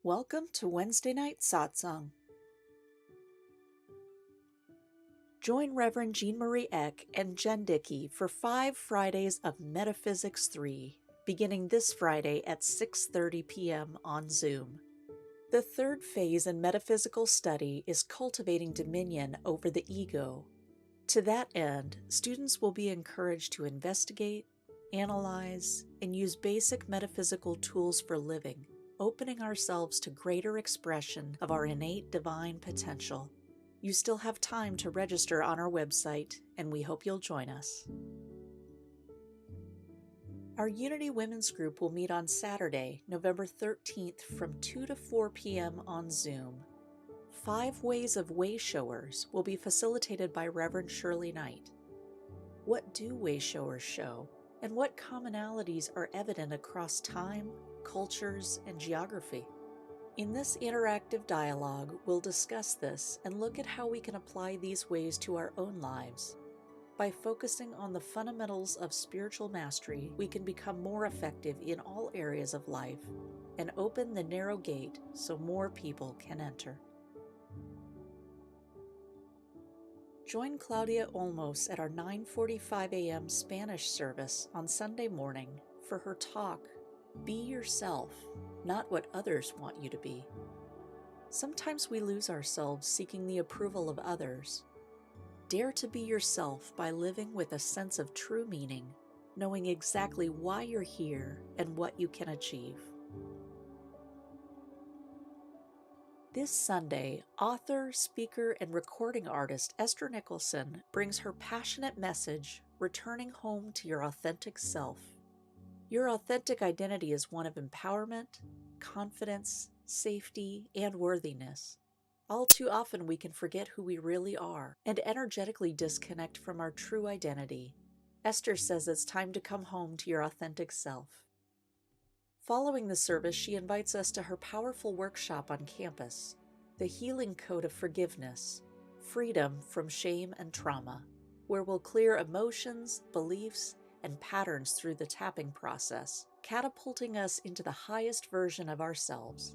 Welcome to Wednesday Night Satsang. Join Reverend Jean Marie Eck and Jen Dickey for 5 Fridays of Metaphysics 3, beginning this Friday at 6:30 p.m. on Zoom. The third phase in metaphysical study is cultivating dominion over the ego. To that end, students will be encouraged to investigate, analyze, and use basic metaphysical tools for living, opening ourselves to greater expression of our innate divine potential. You still have time to register on our website, and we hope you'll join us. Our Unity Women's Group will meet on Saturday, November 13th from 2 to 4 p.m. on Zoom. 5 Ways of Wayshowers will be facilitated by Reverend Shirley Knight. What do Wayshowers show, and what commonalities are evident across time, cultures, and geography? In this interactive dialogue, we'll discuss this and look at how we can apply these ways to our own lives. By focusing on the fundamentals of spiritual mastery, we can become more effective in all areas of life and open the narrow gate so more people can enter. Join Claudia Olmos at our 9:45 a.m. Spanish service on Sunday morning for her talk, Be Yourself, Not What Others Want You to Be. Sometimes we lose ourselves seeking the approval of others. Dare to be yourself by living with a sense of true meaning, knowing exactly why you're here and what you can achieve. This Sunday, author, speaker, and recording artist Esther Nicholson brings her passionate message, Returning Home to Your Authentic Self. Your authentic identity is one of empowerment, confidence, safety, and worthiness. All too often we can forget who we really are and energetically disconnect from our true identity. Esther says it's time to come home to your authentic self. Following the service, she invites us to her powerful workshop on campus, The Healing Code of Forgiveness, Freedom from Shame and Trauma, where we'll clear emotions, beliefs, and patterns through the tapping process, catapulting us into the highest version of ourselves.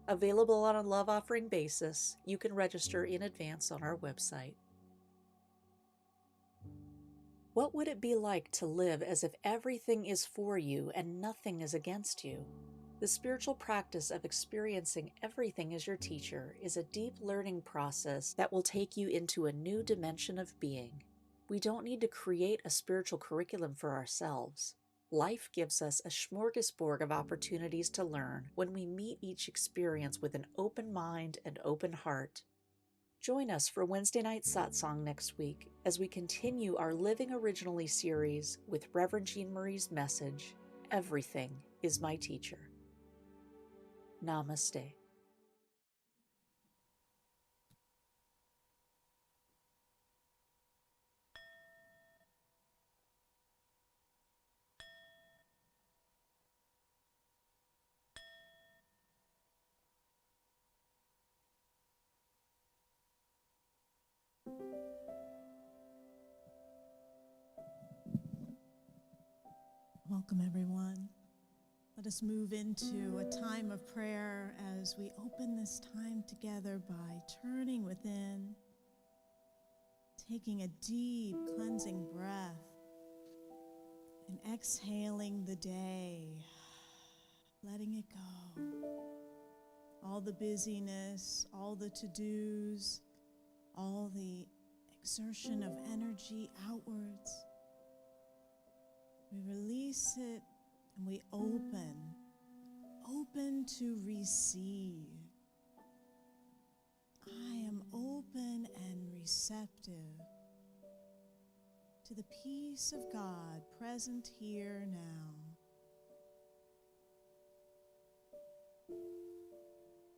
Available on a love offering basis, you can register in advance on our website. What would it be like to live as if everything is for you and nothing is against you? The spiritual practice of experiencing everything as your teacher is a deep learning process that will take you into a new dimension of being. We don't need to create a spiritual curriculum for ourselves. Life gives us a smorgasbord of opportunities to learn when we meet each experience with an open mind and open heart. Join us for Wednesday Night Satsang next week as we continue our Living Originally series with Reverend Jean Marie's message, Everything is My Teacher. Namaste. Welcome, everyone. Let us move into a time of prayer as we open this time together by turning within, taking a deep cleansing breath, and exhaling the day, letting it go. All the busyness, all the to-dos, all the exertion of energy outwards. We release it and we open to receive. I am open and receptive to the peace of God present here now.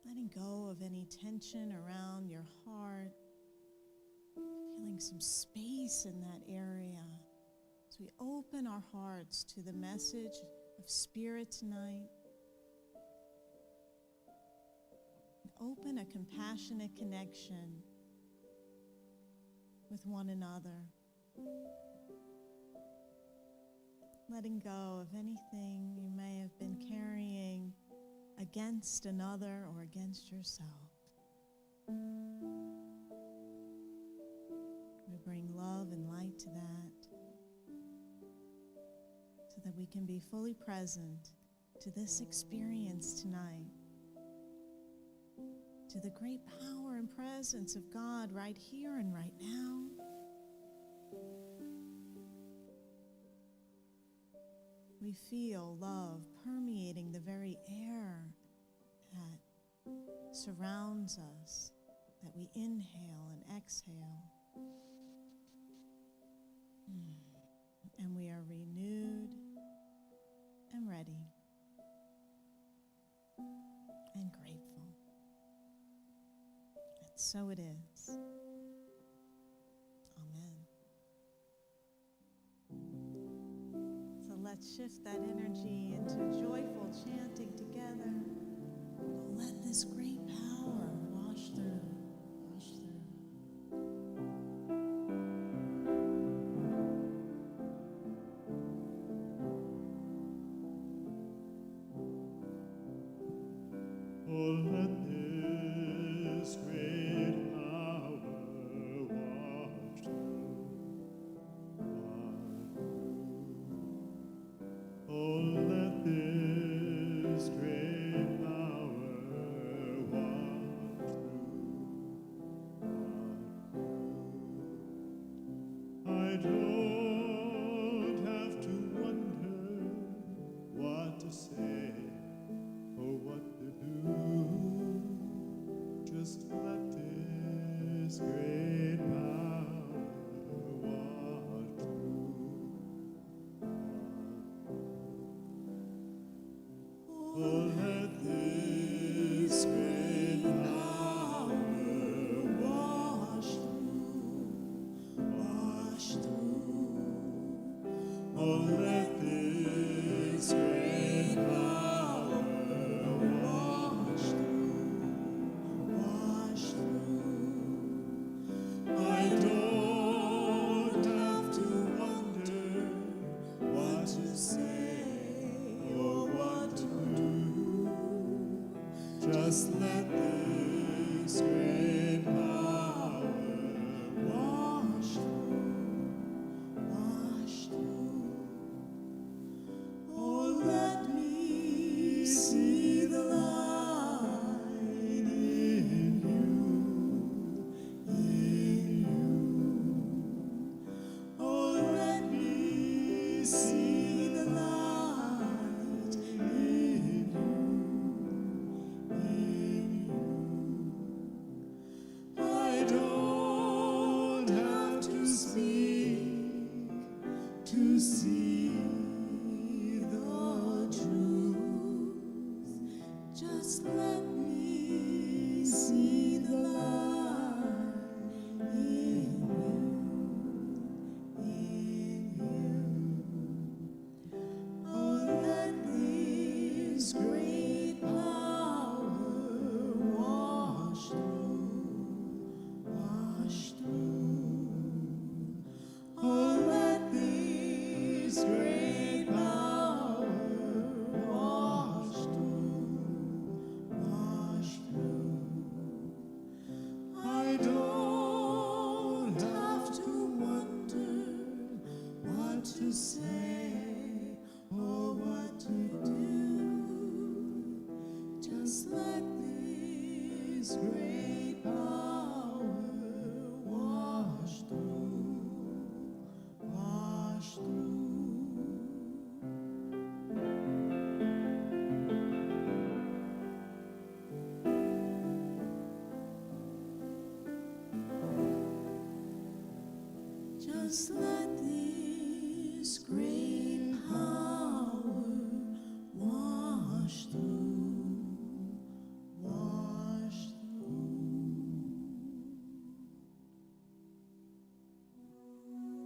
Letting go of any tension around your heart, feeling some space in that area. As we open our hearts to the message of Spirit tonight, open a compassionate connection with one another. Letting go of anything you may have been carrying against another or against yourself. We bring love and light to that so that we can be fully present to this experience tonight, to the great power and presence of God right here and right now. We feel love permeating the very air that surrounds us, that we inhale and exhale. And we are renewed and ready and grateful. And so it is. Amen. So let's shift that energy into joyful chanting together. Let this great power wash through. Just let this great power wash through. Oh, let me see the light in you. Oh, let me see the light in you. I don't have to speak to see the truth. Just let me see the light in you. Oh, let this great power wash through. Oh, let this great power wash through. I don't have to wonder what to say or what to do. Just let this great power wash through. Just let this great power wash through.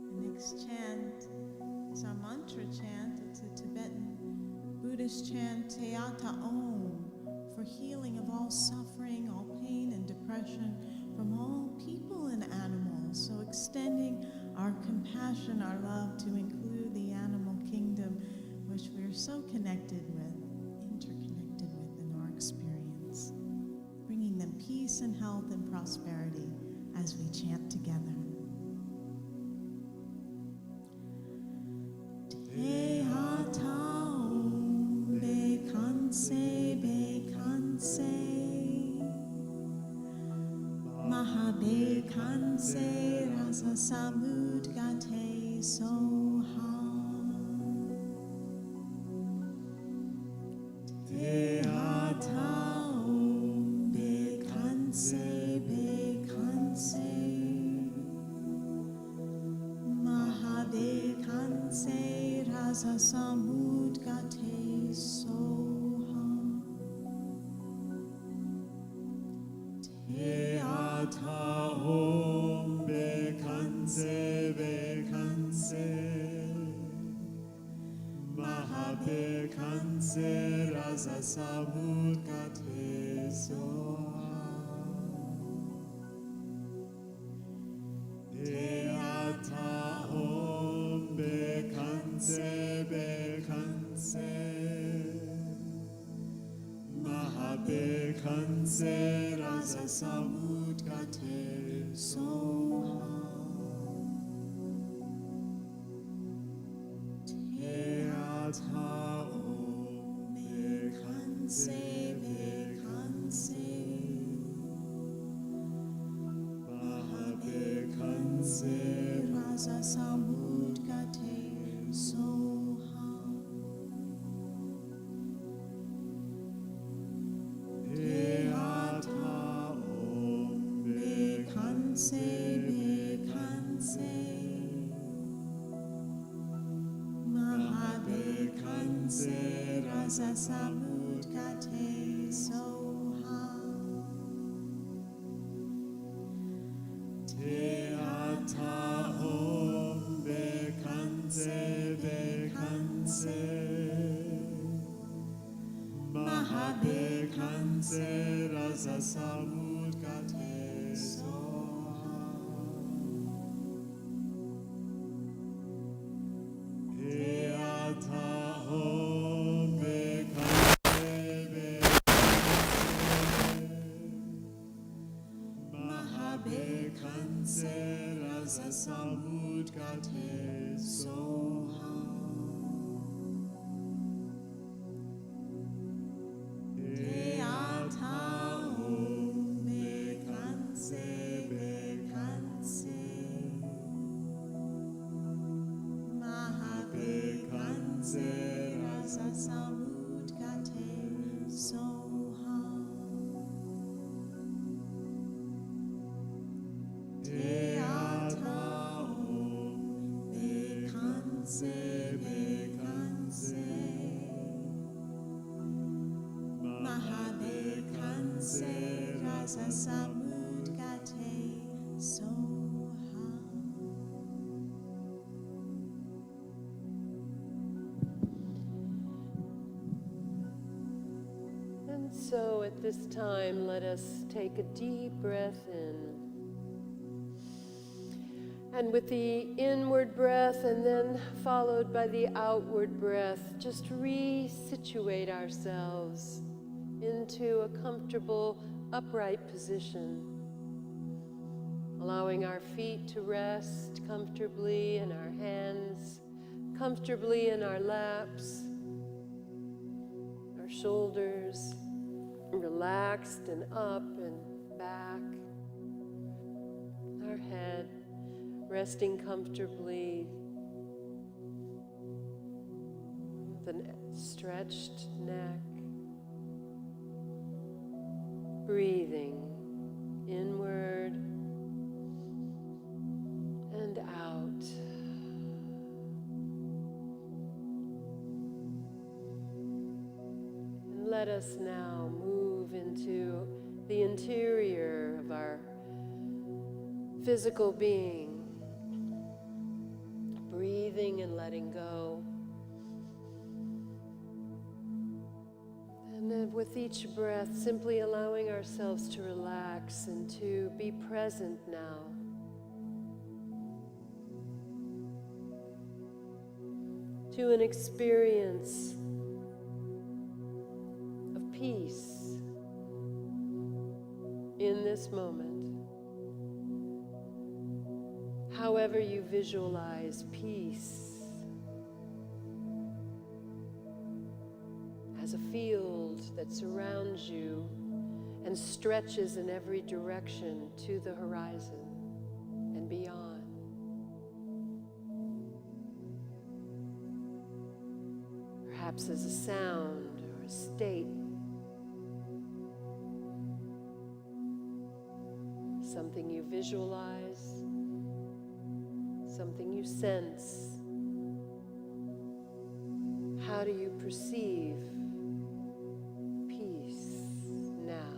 The next chant is our mantra chant. It's a Tibetan Buddhist chant, Teata Om, for healing of all suffering, all pain and depression from all people and animals. So extending our compassion, our love to include the animal kingdom, which we're so connected with, interconnected with in our peace and health and prosperity as we chant together. Te atao be kanse mahabe kanse rasa samud gate soha. Te atao be kanse mahabe kanse rasa samud gate soha. Te atao be kanse mahabe kanse rasa samud gate soha. Te atao be kanse mahabe kanse rasa samud gate soha. Te atao be kanse mahabe kanse rasa samud gate soha. Te atao be kanse mahabe kanse rasa samud gate soha. Te atao be kanse mahabe kanse rasa samud gate soha. Te atao be mahabe kanse rasa samud gate soha. Te atao be kanse mahabe kanse rasa samud gate soha. Te atao be kanse mahabe kanse rasa samud gate soha. And so at this time, let us take a deep breath in. And with the inward breath and then followed by the outward breath, just resituate ourselves into a comfortable upright position, allowing our feet to rest comfortably and our hands comfortably in our laps, our shoulders relaxed and up and back, our head resting comfortably with a stretched neck, breathing inward and out. And let us now move into the interior of our physical being, breathing and letting go. And then with each breath, simply allowing ourselves to relax and to be present now. To an experience of peace in this moment, however you visualize peace as a field that surrounds you and stretches in every direction to the horizon and beyond. Perhaps as a sound or a state, something you visualize, something you sense. How do you perceive peace now?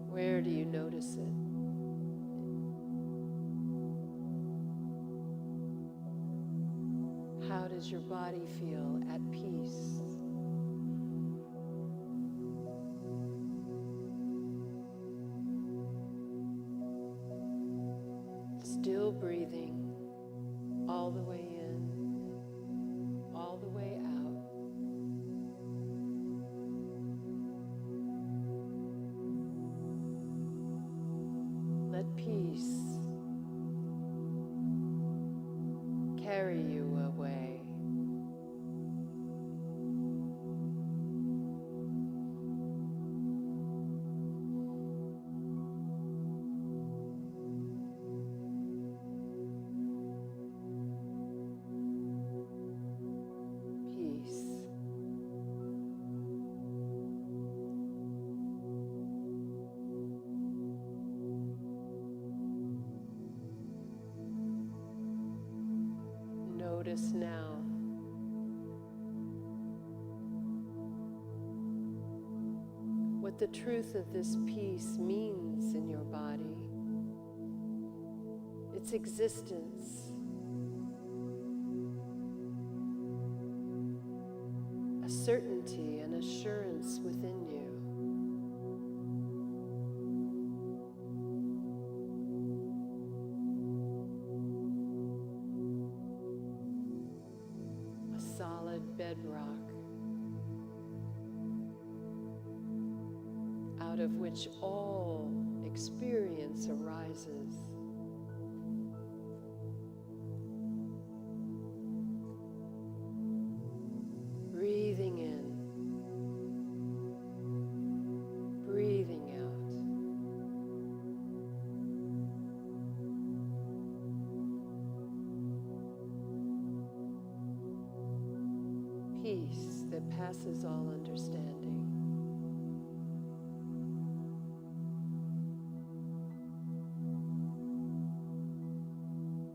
Where do you notice it? How does your body feel at peace? Still breathing all the way in, all the way out. Let peace carry you away. Peace. Notice now what the truth of this peace means in your body, its existence, a certainty and assurance within you. A solid bedrock out of which all experience arises. Breathing in, breathing out. Peace that passes all understanding.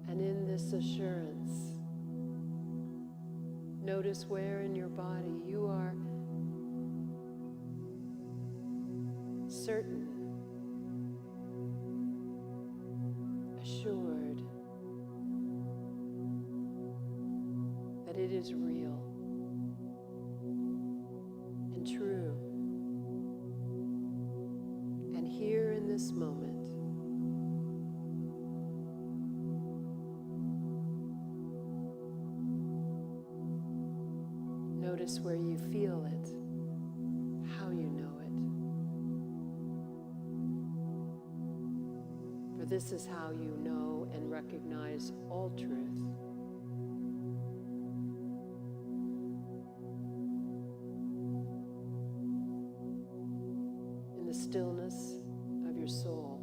And in this assurance, notice where in your body you are certain, assured that it is real and true. And here in this moment, notice where you feel it, how you know it. For this is how you know and recognize all truth. In the stillness of your soul.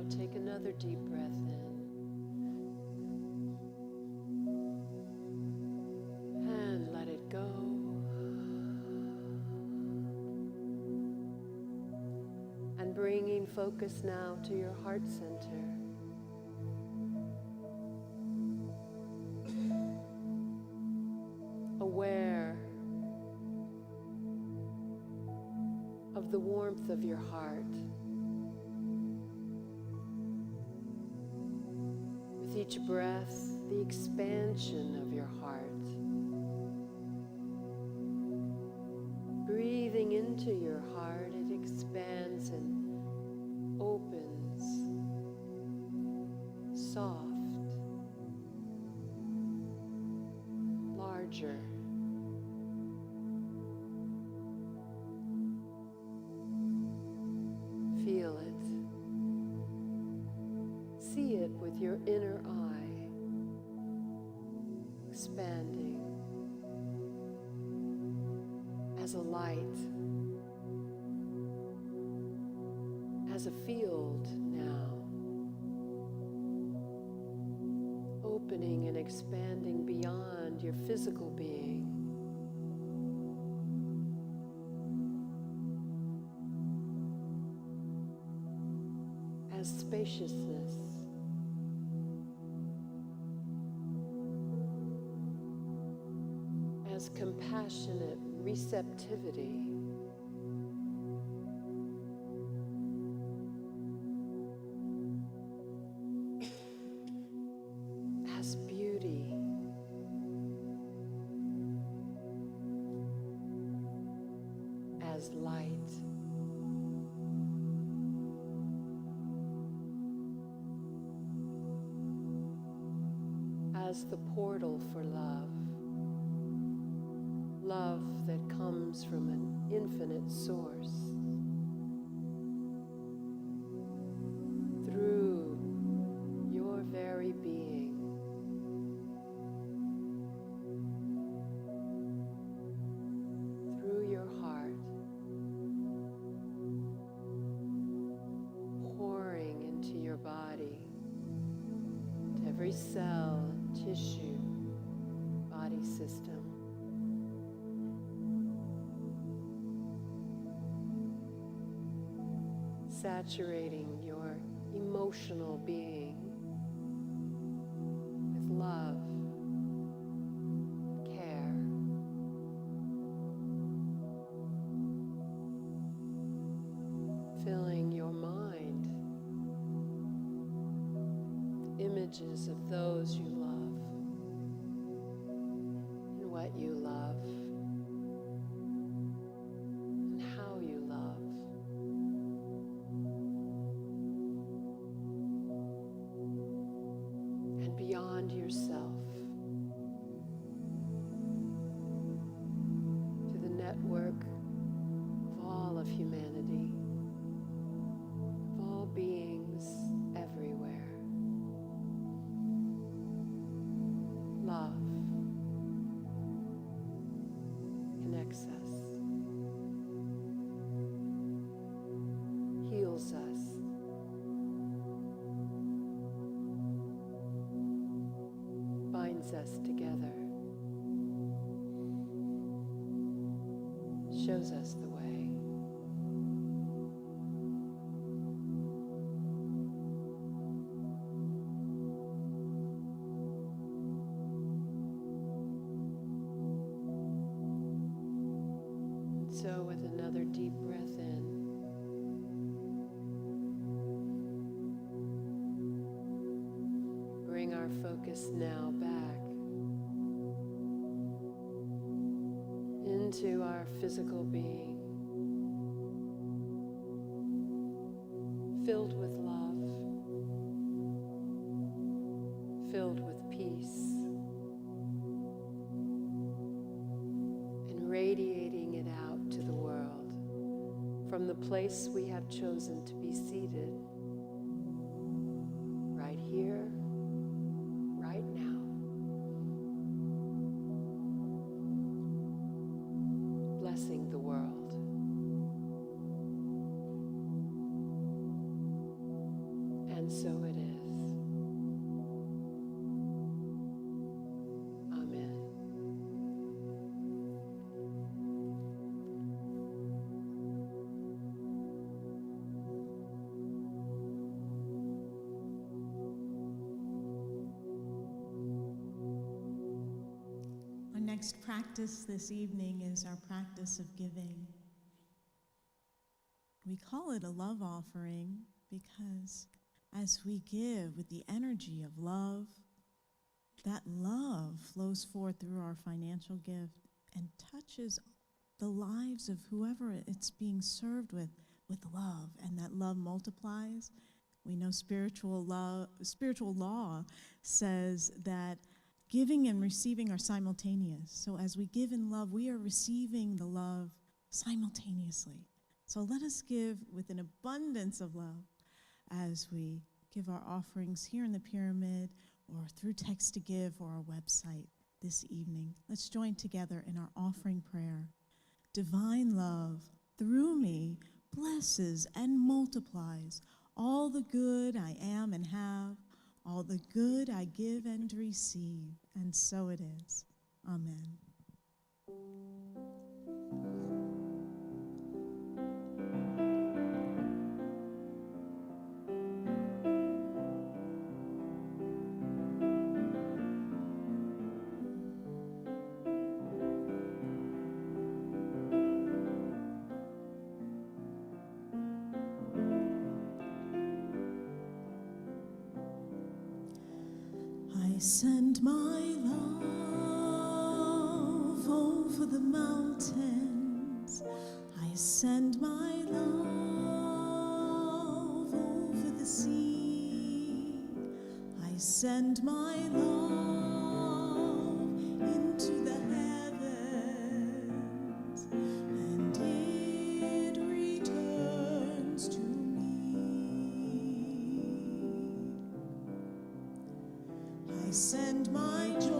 Take another deep breath in. And let it go. And bringing focus now to your heart center. Aware of the warmth of your heart. With each breath, the expansion of your heart. Breathing into your heart, it expands and opens, soft, larger. Feel it. See it with your inner eye, expanding as a light, as a field now, opening and expanding beyond your physical being. As spaciousness, as compassionate receptivity, as beauty, as light. As the portal for love. Love that comes from an infinite source. Through your very being. Through your heart. Pouring into your body. To every cell, tissue, body system. Saturating your emotional being with love, care. Filling your mind with images of those you love and what you love and how you love. Beyond yourself, to the network of all of humanity, of all beings everywhere. Love connects us, heals us, binds us together, shows us the way. And so with another deep breath in, bring our focus now back into our physical being, filled with love, filled with peace, and radiating it out to the world from the place we have chosen to be seated right here, right now. Blessing the world. And so it is. Amen. Our next practice this evening is our practice of giving. We call it a love offering because as we give with the energy of love, that love flows forth through our financial gift and touches the lives of whoever it's being served with love, and that love multiplies. We know spiritual law says that giving and receiving are simultaneous. So as we give in love, we are receiving the love simultaneously. So let us give with an abundance of love as we give our offerings here in the pyramid or through text to give or our website this evening. Let's join together in our offering prayer. Divine love, through me, blesses and multiplies all the good I am and have, all the good I give and receive, and so it is. Amen. I send my love over the mountains. I send my love over the sea. I send my love into the heavens, and it returns to me. I send my joy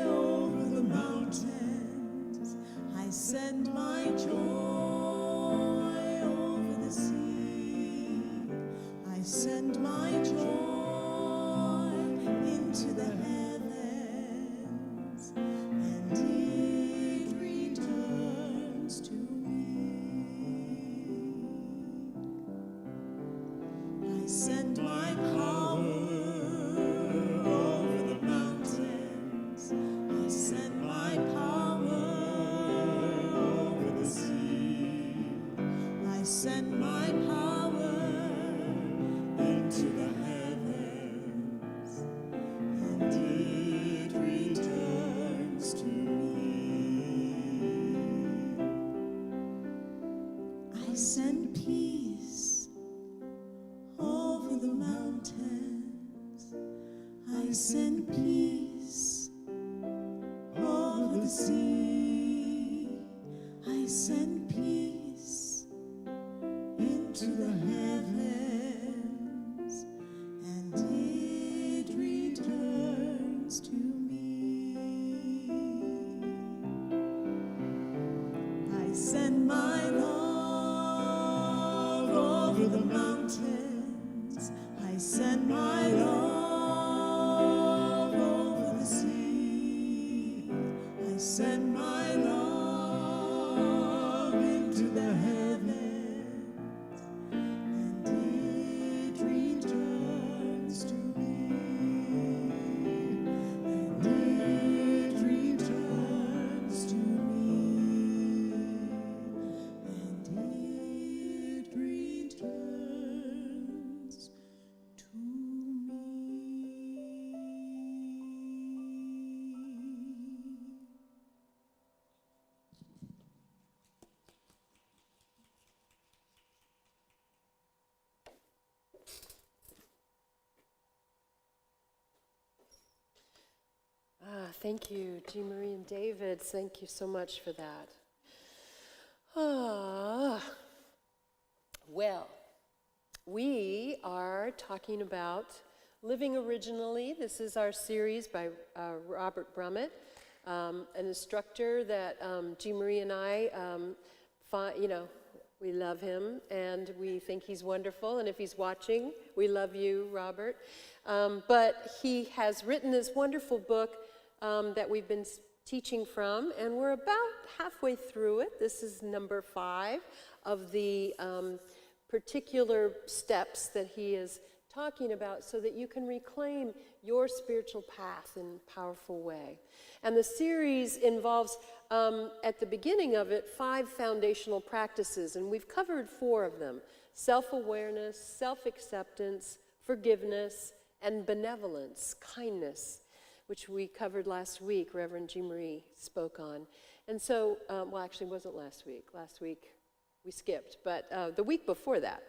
over the mountains. I send my joy over the sea. I send my joy into the heavens, and it returns to me. I send my power over the mountains. I send my power over the sea. I send my power into the heavens, and it returns to me. I send peace over the mountains. I send peace over the sea. I send peace into the heavens, and it returns to me. I send my love over the mountains. I send my love over the sea. I send my love into the heavens, and it returns to me. And it returns to me. And it returns to me. Thank you, Jean Marie and David. Thank you so much for that. Well, we are talking about living originally. This is our series by Robert Brummett, an instructor that Jean Marie and I we love him and we think he's wonderful. And if he's watching, we love you, Robert. But he has written this wonderful book that we've been teaching from, and we're about halfway through it. This is number 5 of the particular steps that he is talking about so that you can reclaim your spiritual path in a powerful way. And the series involves at the beginning of it 5 foundational practices, and we've covered 4 of them: self-awareness, self-acceptance, forgiveness, and benevolence, kindness, which we covered last week. Reverend Jean Marie spoke on. And so, well, actually, it wasn't last week. Last week we skipped, but the week before that.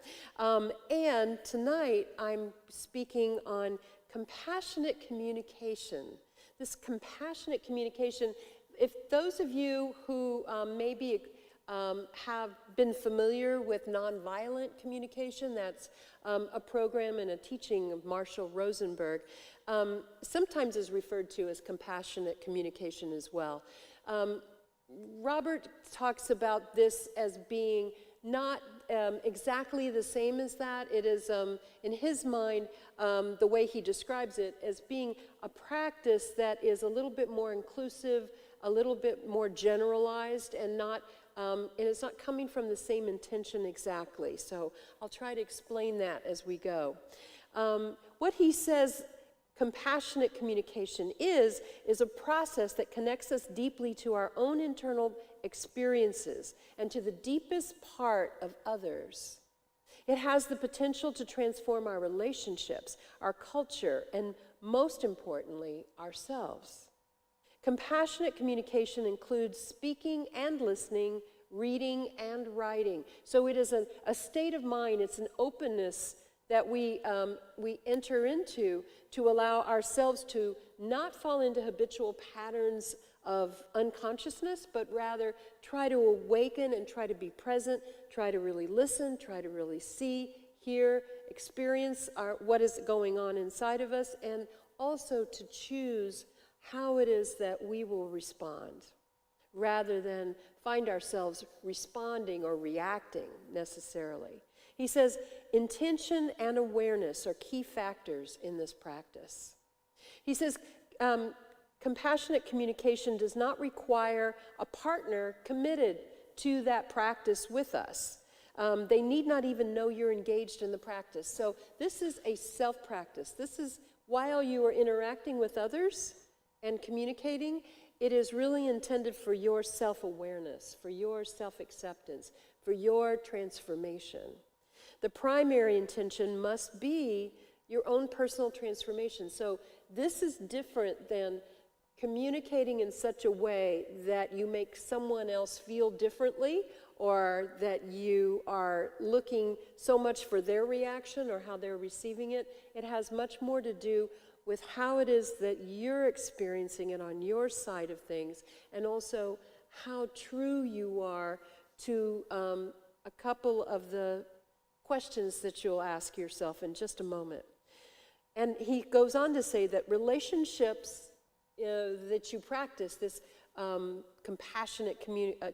And tonight I'm speaking on compassionate communication. This compassionate communication, if those of you who maybe have been familiar with nonviolent communication, that's a program and a teaching of Marshall Rosenberg, sometimes is referred to as compassionate communication as well. Robert talks about this as being not exactly the same as that. It is, in his mind, the way he describes it, as being a practice that is a little bit more inclusive, a little bit more generalized, and it's not coming from the same intention exactly. So I'll try to explain that as we go. What he says compassionate communication is a process that connects us deeply to our own internal experiences and to the deepest part of others. It has the potential to transform our relationships, our culture, and most importantly, ourselves. Compassionate communication includes speaking and listening, reading and writing. So it is a state of mind, it's an openness that we enter into to allow ourselves to not fall into habitual patterns of unconsciousness, but rather try to awaken and try to be present, try to really listen, try to really see, hear, experience what is going on inside of us, and also to choose how it is that we will respond, rather than find ourselves responding or reacting necessarily. He says, intention and awareness are key factors in this practice. He says, compassionate communication does not require a partner committed to that practice with us. They need not even know you're engaged in the practice. So this is a self-practice. This is while you are interacting with others and communicating, it is really intended for your self-awareness, for your self-acceptance, for your transformation. The primary intention must be your own personal transformation. So this is different than communicating in such a way that you make someone else feel differently, or that you are looking so much for their reaction or how they're receiving it. It has much more to do with how it is that you're experiencing it on your side of things, and also how true you are to a couple of the questions that you'll ask yourself in just a moment. And he goes on to say that relationships that you practice this compassionate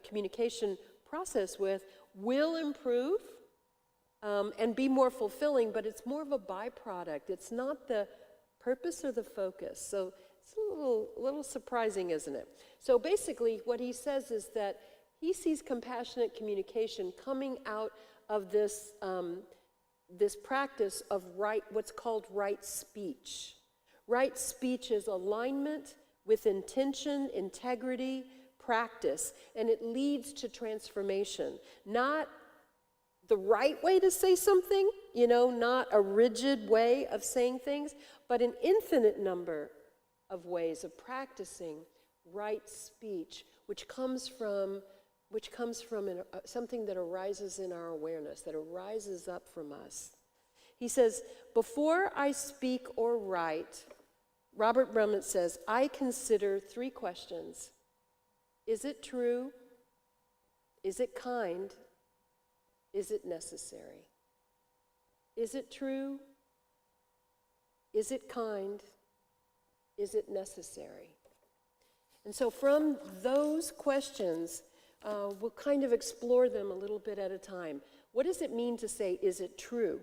communication process with will improve and be more fulfilling, but it's more of a byproduct. It's not the purpose or the focus. So it's a little surprising, isn't it? So basically what he says is that he sees compassionate communication coming out of this, this practice of what's called right speech. Right speech is alignment with intention, integrity, practice, and it leads to transformation. Not the right way to say something, not a rigid way of saying things, but an infinite number of ways of practicing right speech, which comes from something that arises in our awareness, that arises up from us. He says, before I speak or write, Robert Brummett says, I consider 3 questions. Is it true? Is it kind? Is it necessary? Is it true? Is it kind? Is it necessary? And so from those questions, we'll kind of explore them a little bit at a time. What does it mean to say, is it true?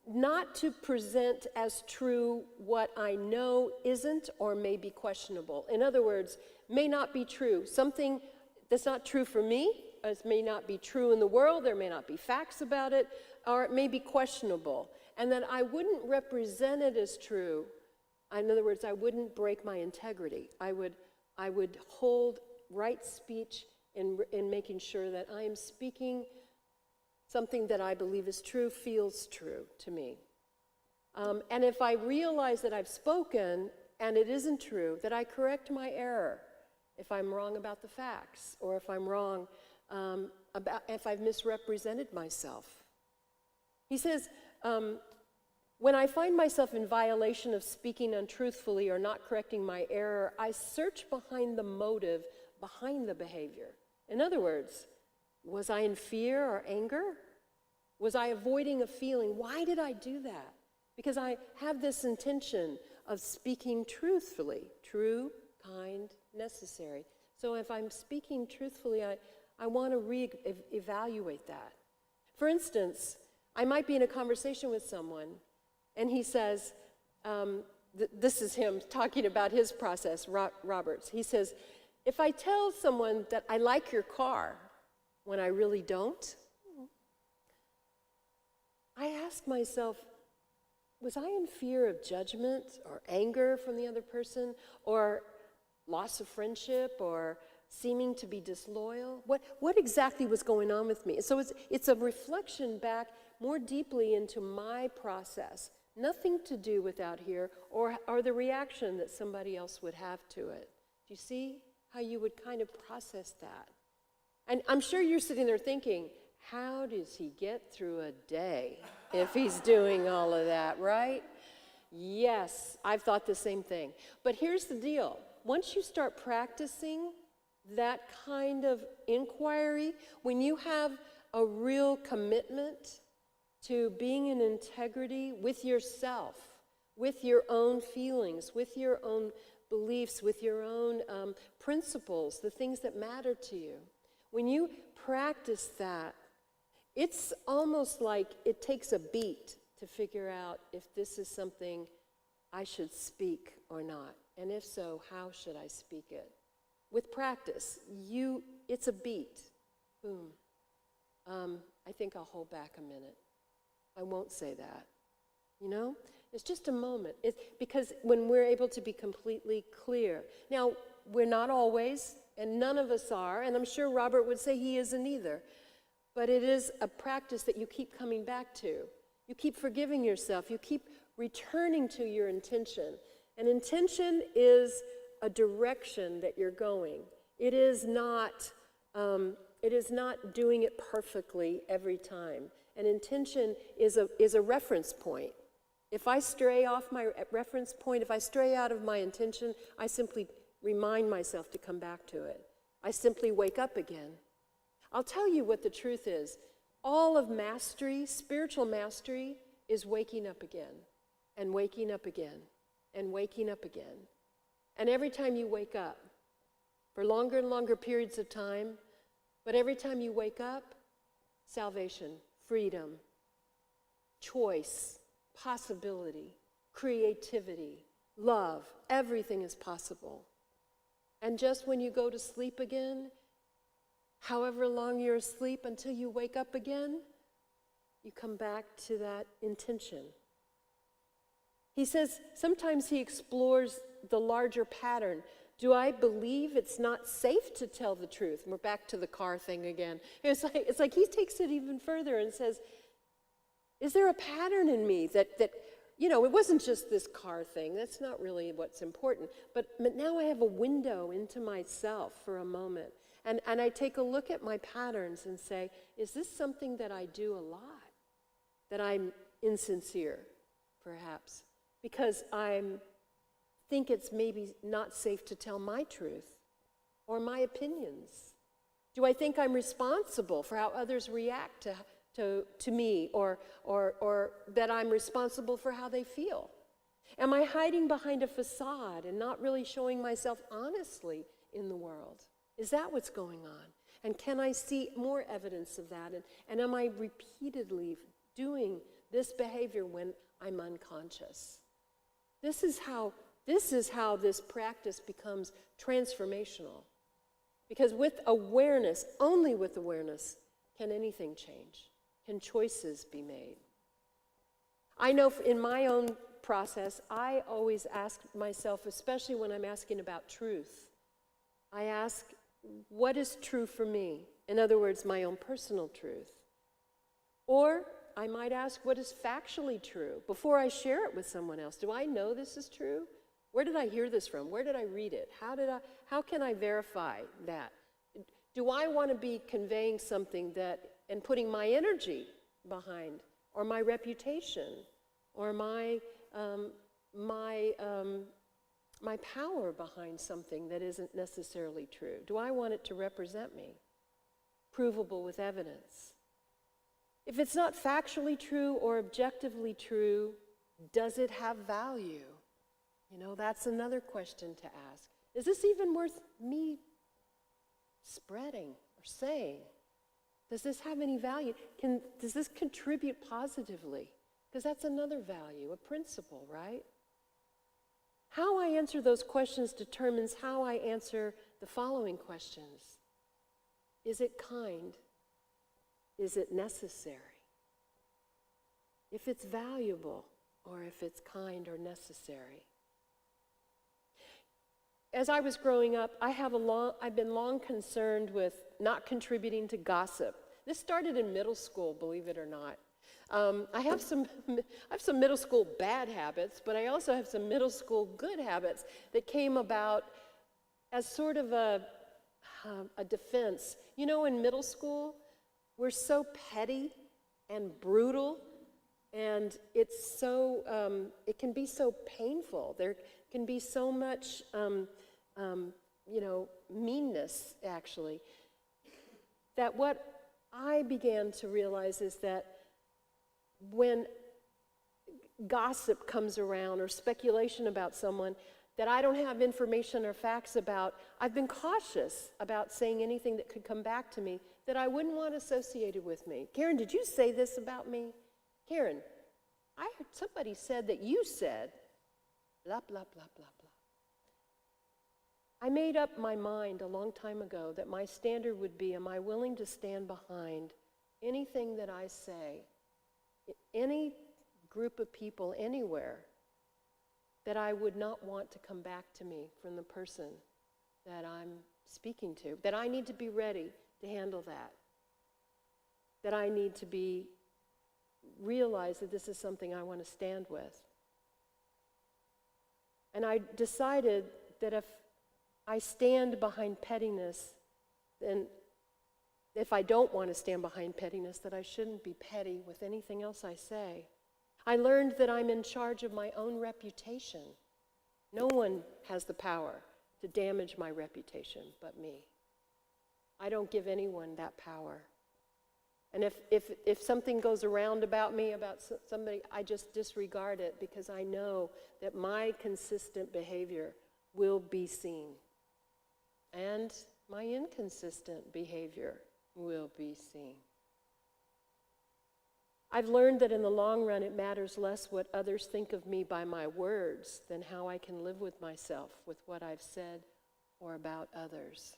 Not to present as true what I know isn't or may be questionable. In other words, may not be true. Something that's not true for me, it may not be true in the world, there may not be facts about it, or it may be questionable. And that I wouldn't represent it as true In other words, I wouldn't break my integrity. I would hold right speech in making sure that I am speaking something that I believe is true, feels true to me. And if I realize that I've spoken and it isn't true, that I correct my error if I'm wrong about the facts, or if I'm wrong if I've misrepresented myself. He says, when I find myself in violation of speaking untruthfully or not correcting my error, I search behind the motive behind the behavior. In other words, was I in fear or anger? Was I avoiding a feeling? Why did I do that? Because I have this intention of speaking truthfully, true, kind, necessary. So if I'm speaking truthfully, I want to re-evaluate that. For instance, I might be in a conversation with someone, and he says, this is him talking about his process, Roberts. He says, if I tell someone that I like your car when I really don't, I ask myself, was I in fear of judgment or anger from the other person, or loss of friendship, or seeming to be disloyal? What exactly was going on with me? So it's a reflection back more deeply into my process. Nothing to do with out here or the reaction that somebody else would have to it. Do you see how you would kind of process that? And I'm sure you're sitting there thinking, how does he get through a day if he's doing all of that, right? Yes, I've thought the same thing. But here's the deal. Once you start practicing that kind of inquiry, when you have a real commitment to being in integrity with yourself, with your own feelings, with your own beliefs, with your own principles, the things that matter to you, when you practice that, it's almost like it takes a beat to figure out if this is something I should speak or not. And if so, how should I speak it? With practice, it's a beat. Boom. I think I'll hold back a minute. I won't say that. You know? It's just a moment. Because when we're able to be completely clear. Now, we're not always, and none of us are, and I'm sure Robert would say he isn't either. But it is a practice that you keep coming back to. You keep forgiving yourself. You keep returning to your intention. And intention is a direction that you're going. It is not doing it perfectly every time. An intention is a reference point. If I stray off my reference point, if I stray out of my intention, I simply remind myself to come back to it. I simply wake up again. I'll tell you what the truth is. All of mastery, spiritual mastery, is waking up again, and waking up again, and waking up again. And every time you wake up, for longer and longer periods of time, but every time you wake up, salvation, freedom, choice, possibility, creativity, love, everything is possible. And just when you go to sleep again, however long you're asleep until you wake up again, you come back to that intention. He says sometimes he explores the larger pattern. Do I believe it's not safe to tell the truth? We're back to the car thing again. It's like he takes it even further and says, is there a pattern in me that it wasn't just this car thing. That's not really what's important. But now I have a window into myself for a moment. And I take a look at my patterns and say, is this something that I do a lot? That I'm insincere, perhaps? Because I think it's maybe not safe to tell my truth or my opinions. Do I think I'm responsible for how others react to me, or that I'm responsible for how they feel? Am I hiding behind a facade and not really showing myself honestly in the world? Is that what's going on? And can I see more evidence of that? And am I repeatedly doing this behavior when I'm unconscious? This is how this practice becomes transformational. Because with awareness, only with awareness, can anything change? Can choices be made? I know in my own process, I always ask myself, especially when I'm asking about truth, I ask, what is true for me? In other words, my own personal truth. Or I might ask, what is factually true? Before I share it with someone else, do I know this is true? Where did I hear this from? Where did I read it? How can I verify that? Do I want to be conveying something that, and putting my energy behind, or my reputation, or my power behind something that isn't necessarily true? Do I want it to represent me, provable with evidence? If it's not factually true or objectively true, does it have value? You know, that's another question to ask. Is this even worth me spreading or saying? Does this have any value? Does this contribute positively? Because that's another value, a principle, right? How I answer those questions determines how I answer the following questions. Is it kind? Is it necessary? If it's valuable, or if it's kind or necessary. As I was growing up, I've been long concerned with not contributing to gossip. This started in middle school, believe it or not. I have some middle school bad habits, but I also have some middle school good habits that came about as sort of a defense. You know, in middle school, we're so petty and brutal, and it's so, it can be so painful. There can be so much, meanness, actually, that what I began to realize is that when gossip comes around or speculation about someone that I don't have information or facts about, I've been cautious about saying anything that could come back to me that I wouldn't want associated with me. Karen, did you say this about me? Karen, I heard somebody said that you said, blah, blah, blah, blah, blah. I made up my mind a long time ago that my standard would be, am I willing to stand behind anything that I say, any group of people anywhere, that I would not want to come back to me from the person that I'm speaking to, that I need to be ready to handle that I need to realize that this is something I want to stand with. And I decided that if I stand behind pettiness, then if I don't want to stand behind pettiness, that I shouldn't be petty with anything else I say. I learned that I'm in charge of my own reputation. No one has the power to damage my reputation but me. I don't give anyone that power. And if something goes around about me, about somebody, I just disregard it because I know that my consistent behavior will be seen. And my inconsistent behavior will be seen. I've learned that in the long run, it matters less what others think of me by my words than how I can live with myself, with what I've said or about others.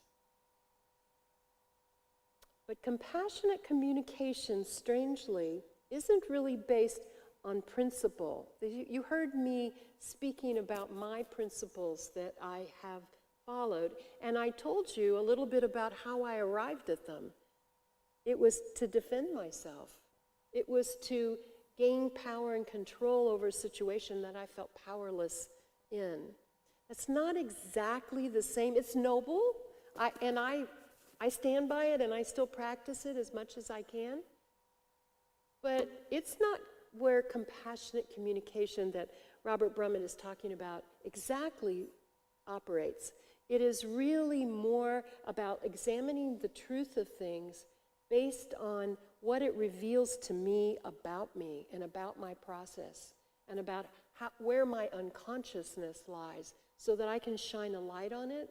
But compassionate communication, strangely, isn't really based on principle. You heard me speaking about my principles that I have followed, and I told you a little bit about how I arrived at them. It was to defend myself. It was to gain power and control over a situation that I felt powerless in. It's not exactly the same. It's noble, I stand by it and I still practice it as much as I can. But it's not where compassionate communication that Robert Brumman is talking about exactly operates. It is really more about examining the truth of things based on what it reveals to me and about my process and about where my unconsciousness lies so that I can shine a light on it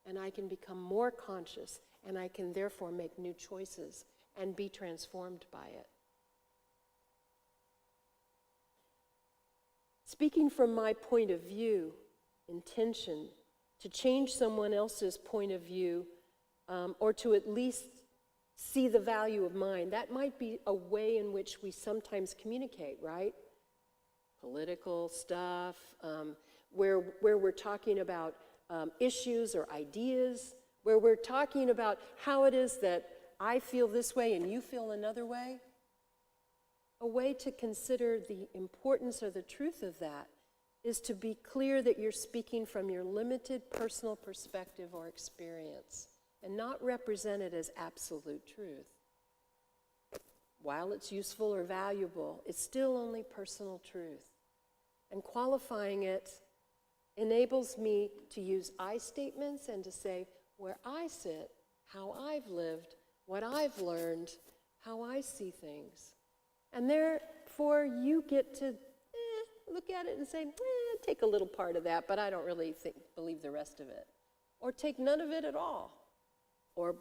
and I can become more conscious and I can therefore make new choices and be transformed by it. Speaking from my point of view, intention, to change someone else's point of view, or to at least see the value of mine, that might be a way in which we sometimes communicate, right? political stuff, where we're talking about issues or ideas, where we're talking about how it is that I feel this way and you feel another way. A way to consider the importance or the truth of that is to be clear that you're speaking from your limited personal perspective or experience and not represent it as absolute truth. While it's useful or valuable, it's still only personal truth. And qualifying it enables me to use I statements and to say where I sit, how I've lived, what I've learned, how I see things. And therefore, you get to look at it and say, take a little part of that, but I don't really believe the rest of it. Or take none of it at all. Or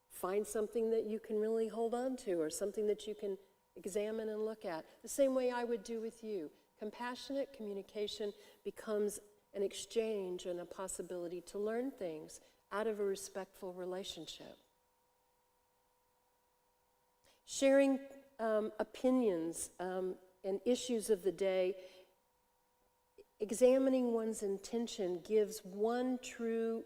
find something that you can really hold on to, or something that you can examine and look at. The same way I would do with you. Compassionate communication becomes an exchange and a possibility to learn things out of a respectful relationship. Sharing opinions and issues of the day, examining one's intention gives one true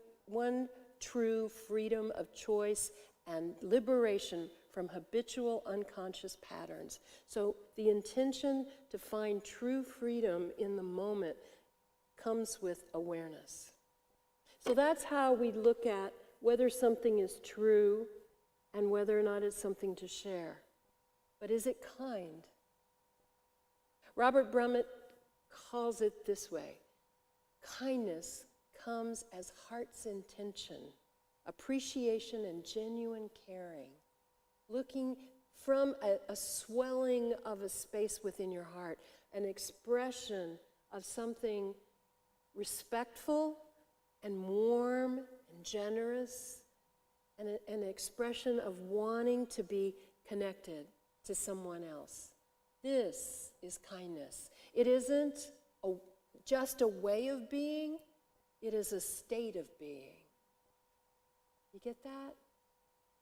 freedom of choice and liberation from habitual unconscious patterns. So the intention to find true freedom in the moment comes with awareness. So that's how we look at whether something is true and whether or not it's something to share. But is it kind? Robert Brummett calls it this way: kindness comes as heart's intention, appreciation and genuine caring, looking from a swelling of a space within your heart, an expression of something respectful and warm and generous, and an expression of wanting to be connected to someone else. This is kindness. It isn't just a way of being, it is a state of being. You get that?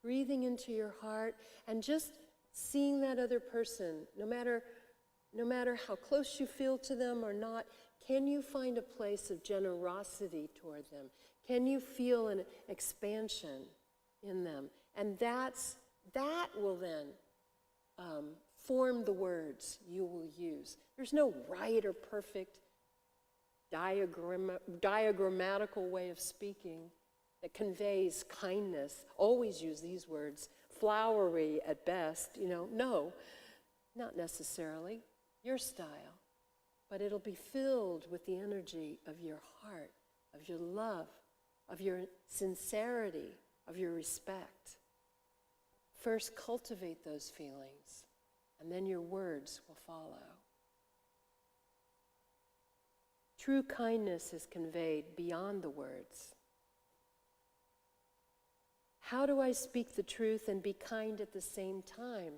Breathing into your heart and just seeing that other person, no matter how close you feel to them or not, can you find a place of generosity toward them? Can you feel an expansion in them? And that will then form the words you will use. There's no right or perfect diagrammatical way of speaking that conveys kindness. Always use these words. Flowery at best, no, not necessarily. Your style. But it'll be filled with the energy of your heart, of your love, of your sincerity, of your respect. First, cultivate those feelings, and then your words will follow. True kindness is conveyed beyond the words. How do I speak the truth and be kind at the same time?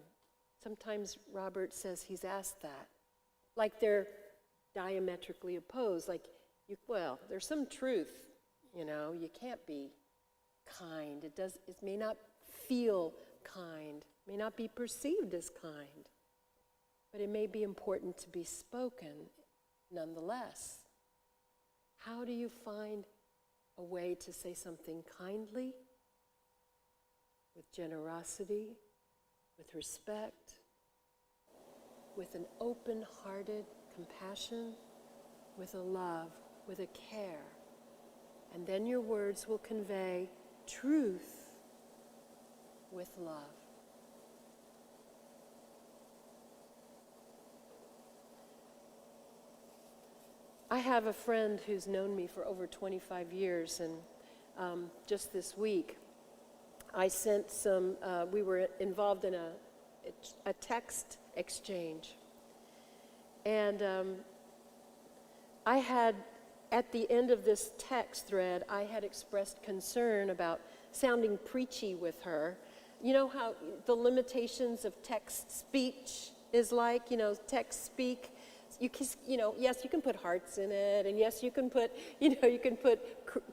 Sometimes Robert says he's asked that. Like they're diametrically opposed. Like, there's some truth, you can't be kind. It may not feel kind, may not be perceived as kind, but it may be important to be spoken nonetheless. How do you find a way to say something kindly, with generosity, with respect, with an open-hearted compassion, with a love, with a care? And then your words will convey truth with love. I have a friend who's known me for over 25 years, and just this week, I sent we were involved in a text exchange. And I had, at the end of this text thread, I had expressed concern about sounding preachy with her. You know how the limitations of text speech is like, text speak. Yes, you can put hearts in it, and yes, you can put,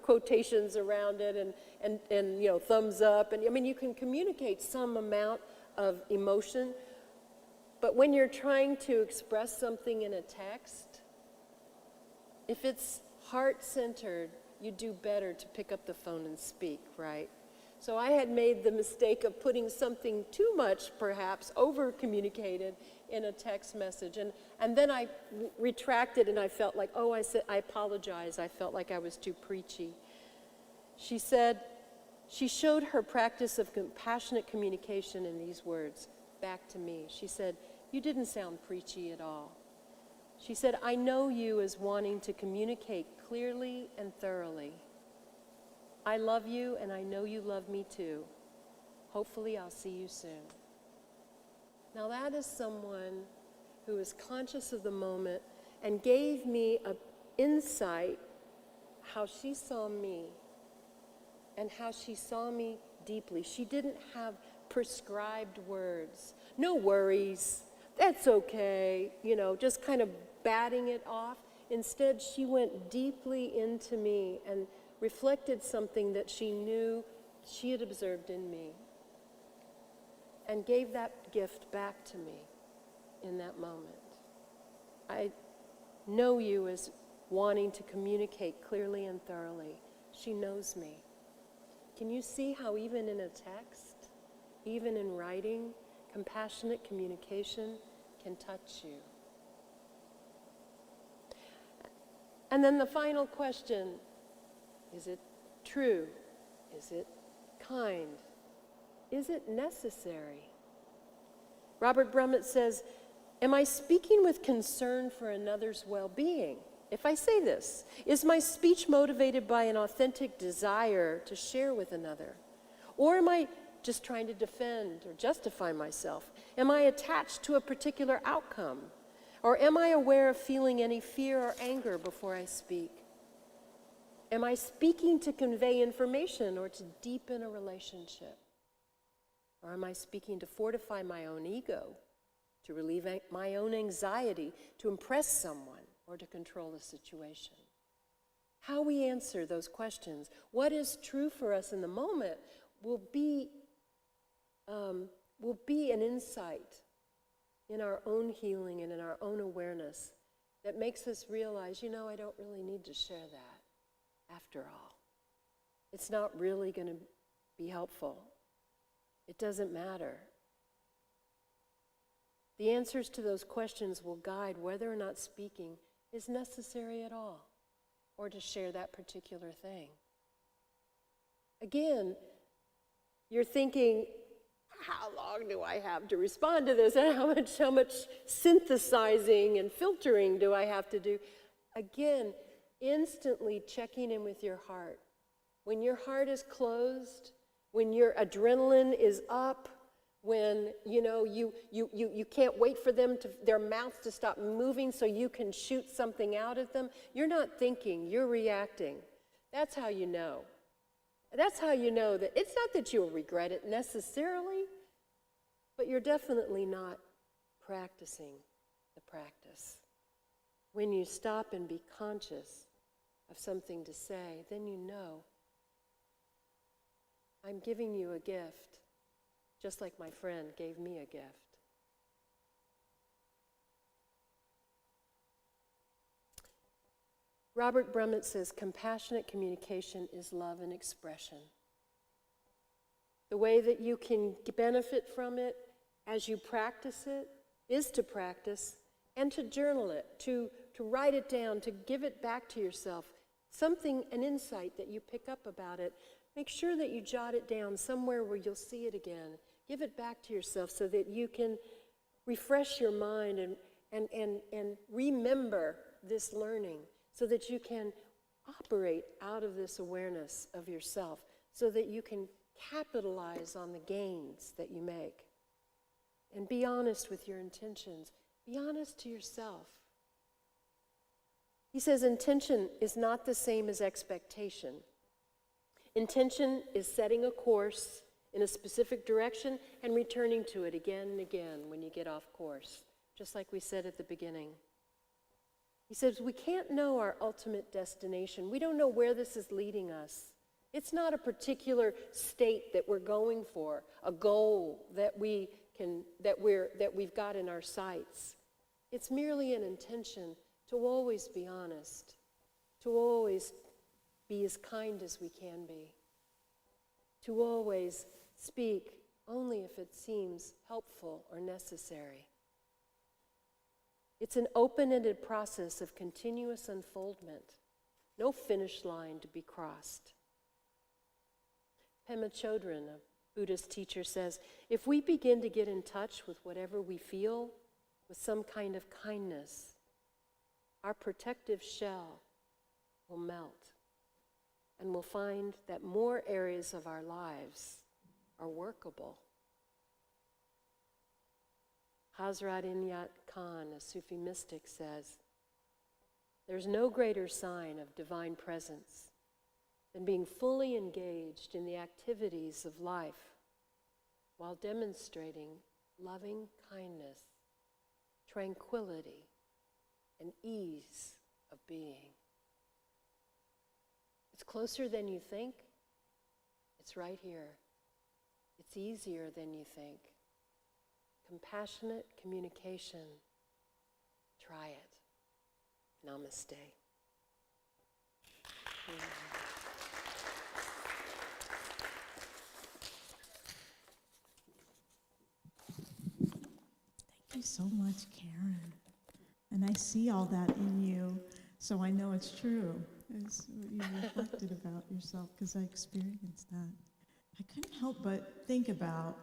quotations around it, and thumbs up, and you can communicate some amount of emotion, But when you're trying to express something in a text, if it's heart-centered, you do better to pick up the phone and speak, right? So I had made the mistake of putting something too much, perhaps, over-communicated in a text message. And then I retracted and I felt like, oh, I apologize. I felt like I was too preachy. She said, she showed her practice of compassionate communication in these words back to me. She said, you didn't sound preachy at all. She said, I know you as wanting to communicate clearly and thoroughly. I love you, and I know you love me too. Hopefully, I'll see you soon. Now, that is someone who is conscious of the moment and gave me an insight how she saw me and how she saw me deeply. She didn't have prescribed words. No worries. That's okay. You know, just kind of batting it off. Instead, she went deeply into me and reflected something that she knew she had observed in me and gave that gift back to me in that moment. I know you as wanting to communicate clearly and thoroughly. She knows me. Can you see how even in a text, even in writing, compassionate communication can touch you? And then the final question, is it true? Is it kind? Is it necessary? Robert Brummett says, am I speaking with concern for another's well-being? If I say this, is my speech motivated by an authentic desire to share with another? Or am I just trying to defend or justify myself? Am I attached to a particular outcome? Or am I aware of feeling any fear or anger before I speak? Am I speaking to convey information or to deepen a relationship? Or am I speaking to fortify my own ego, to relieve my own anxiety, to impress someone, or to control a situation? How we answer those questions, what is true for us in the moment, will be an insight in our own healing and in our own awareness that makes us realize, you know, I don't really need to share that after all. It's not really going to be helpful. It doesn't matter. The answers to those questions will guide whether or not speaking is necessary at all, or to share that particular thing. Again, you're thinking, how long do I have to respond to this? And how much synthesizing and filtering do I have to do? Again, instantly checking in with your heart. When your heart is closed, when your adrenaline is up, when you can't wait for their mouths to stop moving so you can shoot something out at them, you're not thinking, you're reacting. That's how you know. That's how you know that it's not that you'll regret it necessarily, but you're definitely not practicing the practice. When you stop and be conscious of something to say, then you know, I'm giving you a gift, just like my friend gave me a gift. Robert Brummett says, compassionate communication is love and expression. The way that you can benefit from it as you practice it is to practice and to journal it, to write it down, to give it back to yourself. Something, an insight that you pick up about it, make sure that you jot it down somewhere where you'll see it again. Give it back to yourself so that you can refresh your mind and remember this learning, so that you can operate out of this awareness of yourself, so that you can capitalize on the gains that you make. And be honest with your intentions. Be honest to yourself. He says intention is not the same as expectation. Intention is setting a course in a specific direction and returning to it again and again when you get off course, just like we said at the beginning. He says we can't know our ultimate destination. We don't know where this is leading us. It's not a particular state that we're going for, a goal that we that we've got in our sights. It's merely an intention to always be honest, to always be as kind as we can be, to always speak only if it seems helpful or necessary. It's an open-ended process of continuous unfoldment, no finish line to be crossed. Pema Chodron, a Buddhist teacher, says, if we begin to get in touch with whatever we feel with some kind of kindness, our protective shell will melt, and we'll find that more areas of our lives are workable. Hazrat Inayat Khan, a Sufi mystic, says, there's no greater sign of divine presence than being fully engaged in the activities of life while demonstrating loving kindness, tranquility, and ease of being. It's closer than you think. It's right here. It's easier than you think. Compassionate communication. Try it. Namaste. Thank you so much, Karen. And I see all that in you, so I know it's true. It's what you reflected about yourself, because I experienced that. I couldn't help but think about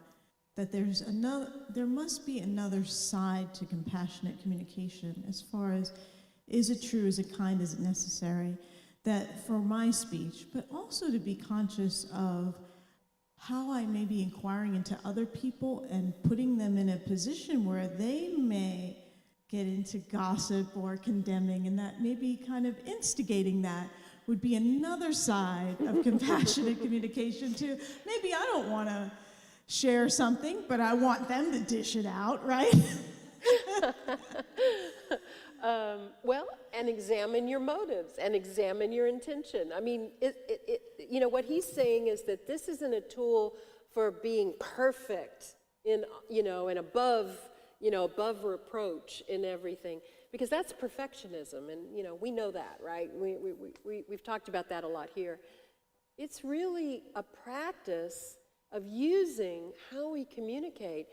that there must be another side to compassionate communication, as far as, is it true, is it kind, is it necessary, that for my speech, but also to be conscious of how I may be inquiring into other people and putting them in a position where they may get into gossip or condemning, and that maybe kind of instigating that would be another side of compassionate communication too. Maybe I don't want to share something, but I want them to dish it out, right? Well, and examine your motives and examine your intention. I mean, what he's saying is that this isn't a tool for being perfect and above reproach in everything, because that's perfectionism, and we know that, right? We've talked about that a lot here. It's really a practice of using how we communicate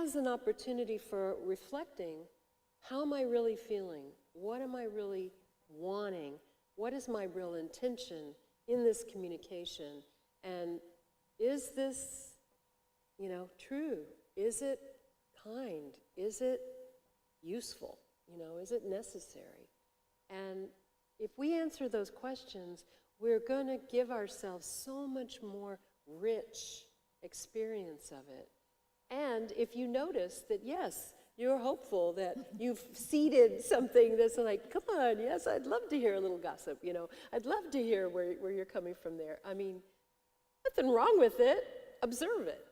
as an opportunity for reflecting. How am I really feeling? What am I really wanting? What is my real intention in this communication? And is this, true? Is it kind? Is it useful? Is it necessary? And if we answer those questions, we're going to give ourselves so much more rich experience of it. And if you notice that, yes, you're hopeful that you've seeded something that's like, come on, yes, I'd love to hear a little gossip, I'd love to hear where you're coming from there. I mean, nothing wrong with it. Observe it,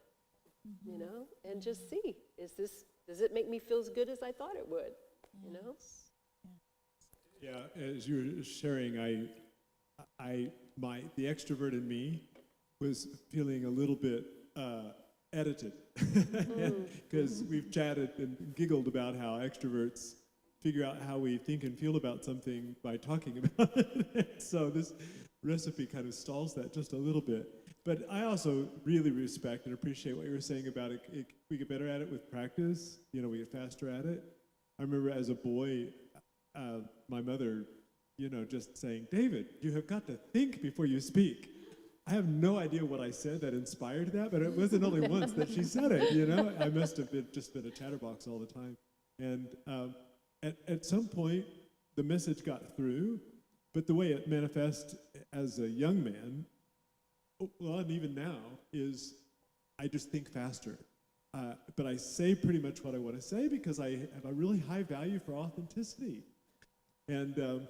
and just see, does it make me feel as good as I thought it would, Yeah, as you were sharing, the extrovert in me was feeling a little bit edited, because we've chatted and giggled about how extroverts figure out how we think and feel about something by talking about it. So this recipe kind of stalls that just a little bit. But I also really respect and appreciate what you were saying about it. We get better at it with practice. We get faster at it. I remember as a boy, my mother, just saying, David, you have got to think before you speak. I have no idea what I said that inspired that, but it wasn't only once that she said it, I must have just been a chatterbox all the time. And at some point, the message got through, but the way it manifests as a young man, well, and even now, is I just think faster. But I say pretty much what I want to say because I have a really high value for authenticity. And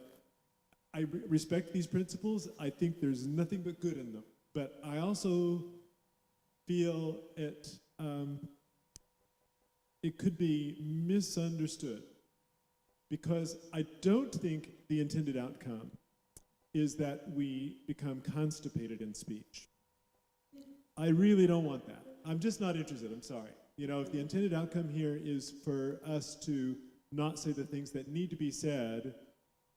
I respect these principles. I think there's nothing but good in them. But I also feel it could be misunderstood, because I don't think the intended outcome is that we become constipated in speech. I really don't want that. I'm just not interested. I'm sorry. You know, if the intended outcome here is for us to not say the things that need to be said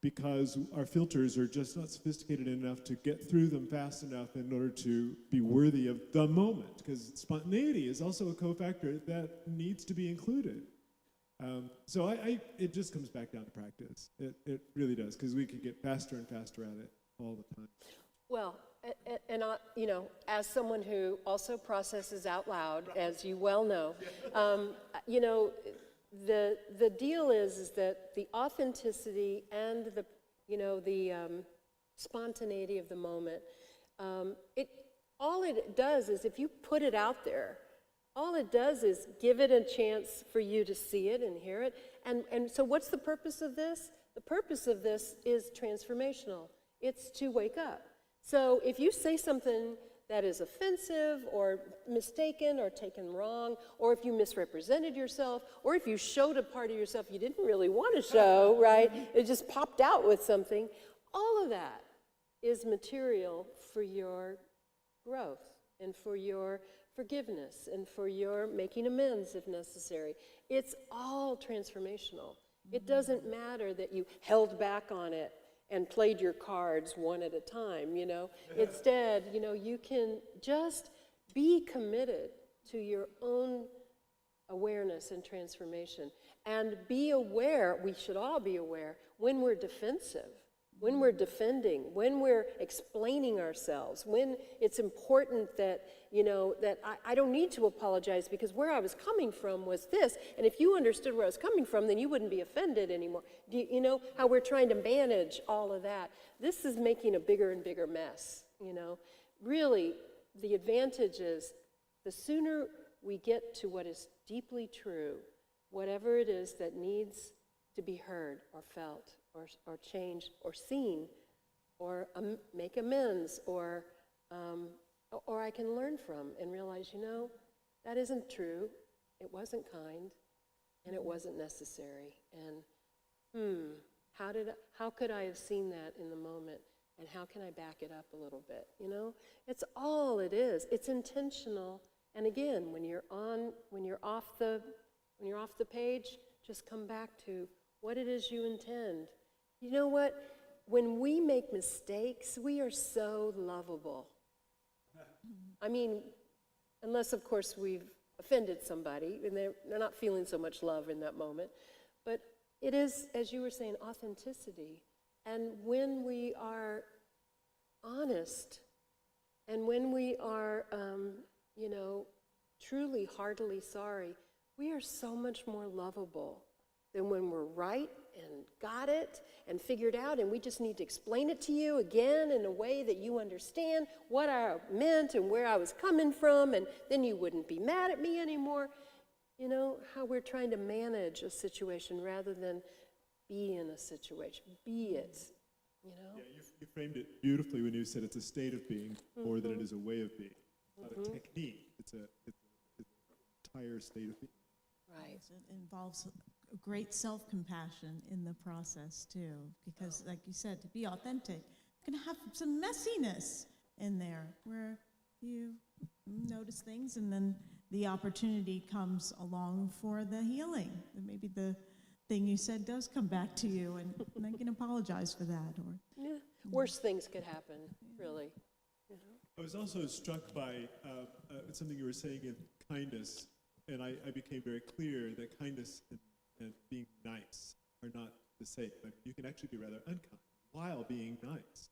because our filters are just not sophisticated enough to get through them fast enough in order to be worthy of the moment, because spontaneity is also a cofactor that needs to be included. So it just comes back down to practice. It really does, because we could get faster and faster at it all the time. Well, and you know, as someone who also processes out loud, as you well know, you know, the deal is that the authenticity and the, you know, the spontaneity of the moment, all it does is, if you put it out there, all it does is give it a chance for you to see it and hear it. And so what's the purpose of this? The purpose of this is transformational. It's to wake up. So if you say something that is offensive or mistaken or taken wrong, or if you misrepresented yourself, or if you showed a part of yourself you didn't really want to show, right? It just popped out with something. All of that is material for your growth and for your forgiveness and for your making amends if necessary. It's all transformational. It doesn't matter that you held back on it and played your cards one at a time, you know. Instead, you know, you can just be committed to your own awareness and transformation. And be aware, we should all be aware, when we're defensive, when we're defending, when we're explaining ourselves, when it's important that, you know, that I don't need to apologize because where I was coming from was this. And if you understood where I was coming from, then you wouldn't be offended anymore. You know how we're trying to manage all of that? This is making a bigger and bigger mess, you know. Really, the advantage is the sooner we get to what is deeply true, whatever it is that needs to be heard or felt or changed or seen or make amends or I can learn from and realize, you know, that isn't true, it wasn't kind, and it wasn't necessary. And how could I have seen that in the moment, and how can I back it up a little bit, you know? It's all it is. It's intentional. And again, when you're off the page, just come back to what it is you intend. You know what? When we make mistakes, we are so lovable. I mean, unless, of course, we've offended somebody, and they're not feeling so much love in that moment. But it is, as you were saying, authenticity. And when we are honest, and when we are, you know, truly heartily sorry, we are so much more lovable than when we're right and got it and figured out, and we just need to explain it to you again in a way that you understand what I meant and where I was coming from, and then you wouldn't be mad at me anymore. You know, how we're trying to manage a situation rather than be in a situation. Be it, you know? Yeah, you framed it beautifully when you said it's a state of being more than it is a way of being. It's not a technique, it's an entire state of being. Right. It involves a great self-compassion in the process too, because like you said, to be authentic, you can have some messiness in there where you notice things and then the opportunity comes along for the healing. And maybe the thing you said does come back to you, and I can apologize for that. Or Yeah. Worse things could happen, really. You know? I was also struck by something you were saying in kindness, and I became very clear that kindness and being nice are not the same. Like, you can actually be rather unkind while being nice.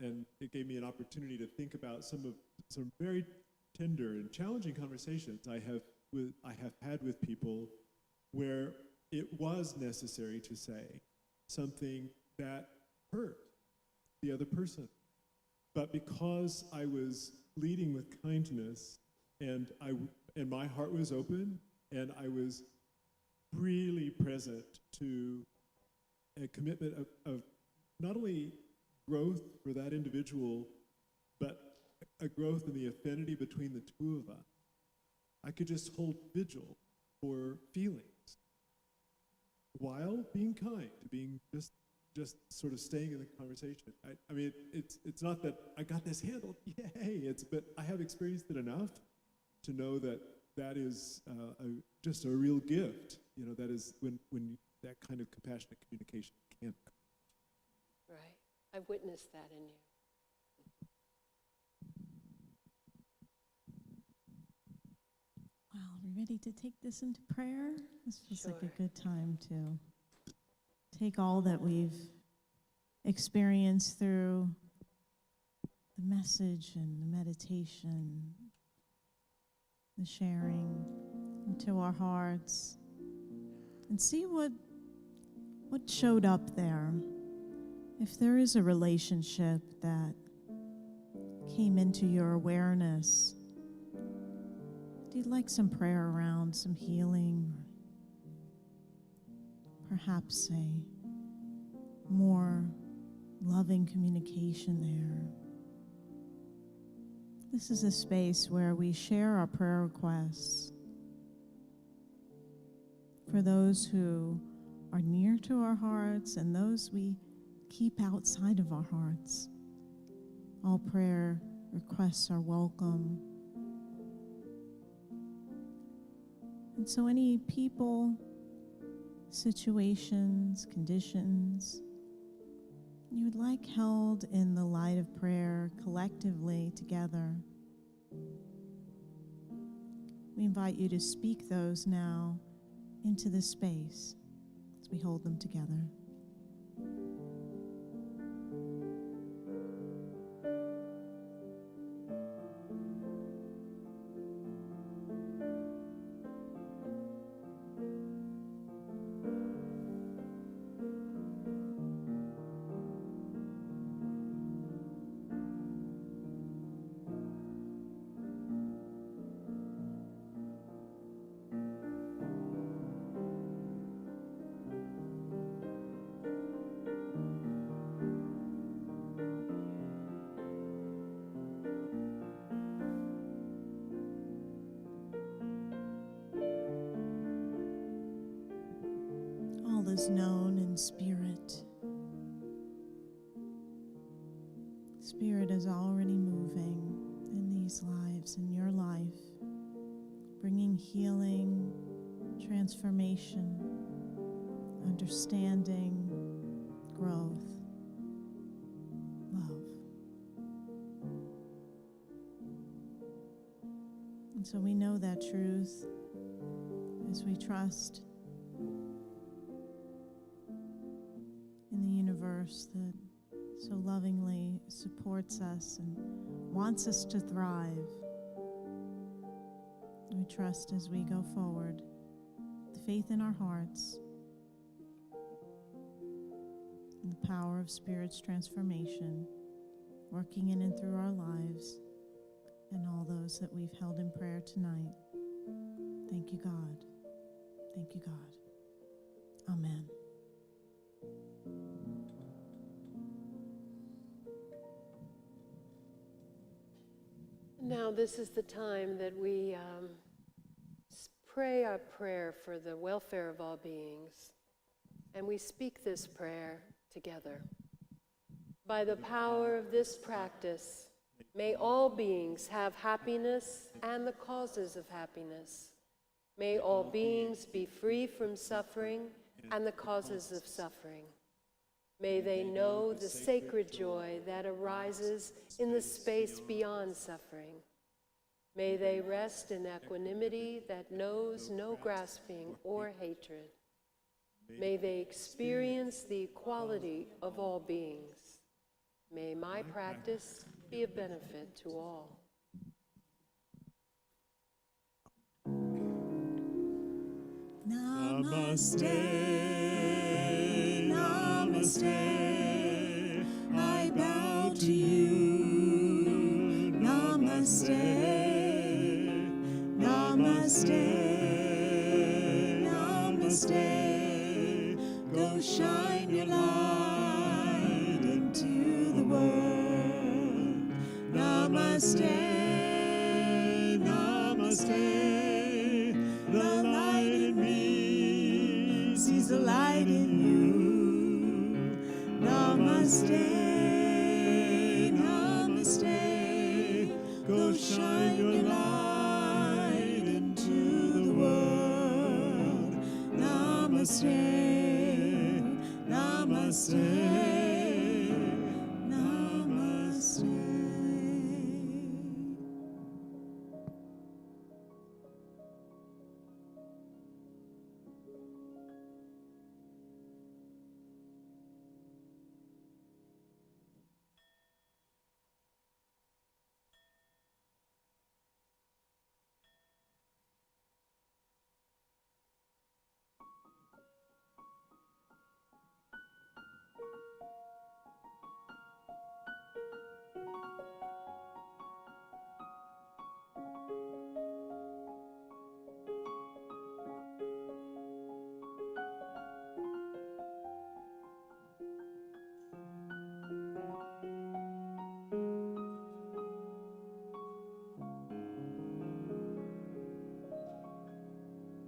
And it gave me an opportunity to think about some very tender and challenging conversations I have had with people where it was necessary to say something that hurt the other person. But because I was leading with kindness and my heart was open and I was really present to a commitment of not only growth for that individual, but a growth in the affinity between the two of us, I could just hold vigil for feelings while being kind, being just sort of staying in the conversation. I mean, it's not that I got this handled, yay! But I have experienced it enough to know that that is just a real gift. That is when that kind of compassionate communication can. Right. I've witnessed that in you. Wow, are we ready to take this into prayer? This feels like Sure. a good time to take all that we've experienced through the message and the meditation, the sharing into our hearts, and see what showed up there. If there is a relationship that came into your awareness, do you like some prayer around, some healing, perhaps a more loving communication there? This is a space where we share our prayer requests for those who are near to our hearts and those we keep outside of our hearts. All prayer requests are welcome. And so any people, situations, conditions you would like held in the light of prayer collectively together, we invite you to speak those now into this space as we hold them together. All is known in spirit. Spirit is already moving in these lives, in your life, bringing healing, transformation, understanding, growth, love. And so we know that truth as we trust in the universe that so lovingly supports us and wants us to thrive. We trust as we go forward, the faith in our hearts, and the power of Spirit's transformation, working in and through our lives, and all those that we've held in prayer tonight. Thank you, God. Thank you, God. Amen. Now this is the time that we pray our prayer for the welfare of all beings. And we speak this prayer together. By the power of this practice, may all beings have happiness and the causes of happiness. May all beings be free from suffering and the causes of suffering. May they know the sacred joy that arises in the space beyond suffering. May they rest in equanimity that knows no grasping or hatred. May they experience the equality of all beings. May my practice be a benefit to all. Namaste, namaste, I bow to you. Namaste, namaste, namaste, go shine your light into the world. Namaste, namaste. The light in me sees the light in you. Namaste, namaste. Go shine your light into Namaste, namaste.